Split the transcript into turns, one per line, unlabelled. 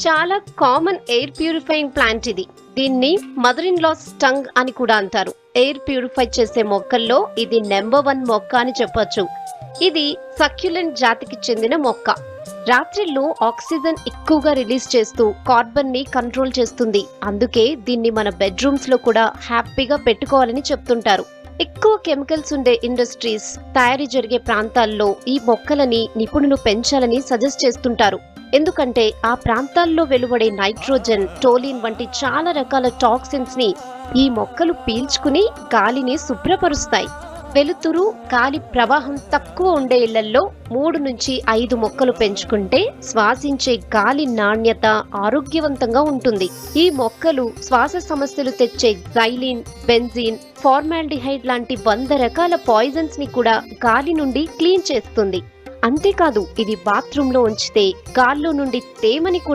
చాలా common air purifying plant ఇది. దీన్ని మదర్ ఇన్ లా స్టంగ్ అని కూడా అంటారు. ఎయిర్ ప్యూరిఫై చేసే మొక్కల్లో ఇది నెంబర్ 1 మొక్క అని చెప్పొచ్చు. ఇది సక్యులెంట్ జాతికి చెందిన మొక్క. రాత్రిళ్ళు ఆక్సిజన్ ఎక్కువగా రిలీజ్ చేస్తూ కార్బన్ ని కంట్రోల్ చేస్తుంది. అందుకే దీన్ని మన బెడ్రూమ్స్ లో కూడా హ్యాపీగా పెట్టుకోవాలని చెప్తుంటారు. ఎక్కువ కెమికల్స్ ఉండే ఇండస్ట్రీస్ తయారీ జరిగే ప్రాంతాల్లో ఈ మొక్కలని నిపుణులు పెంచాలని సజెస్ట్ చేస్తుంటారు. ఎందుకంటే ఆ ప్రాంతాల్లో వెలువడే నైట్రోజన్, టోలిన్ వంటి చాలా రకాల టాక్సిన్స్ ని ఈ మొక్కలు పీల్చుకుని గాలిని శుభ్రపరుస్తాయి. వెలుతురు, గాలి ప్రవాహం తక్కువ ఉండే ఇళ్లలో 3 నుంచి 5 మొక్కలు పెంచుకుంటే శ్వాసించే గాలి నాణ్యత ఆరోగ్యవంతంగా ఉంటుంది. ఈ మొక్కలు శ్వాస సమస్యలు తెచ్చే జైలిన్, బెంజీన్, ఫార్మాల్డిహైడ్ లాంటి 100 రకాల పాయిజన్స్ ని కూడా గాలి నుండి క్లీన్ చేస్తుంది. అంతేకాదు ఇది బాత్రూంలో ఉంచితే గాల్లో నుండి తేమని కూడా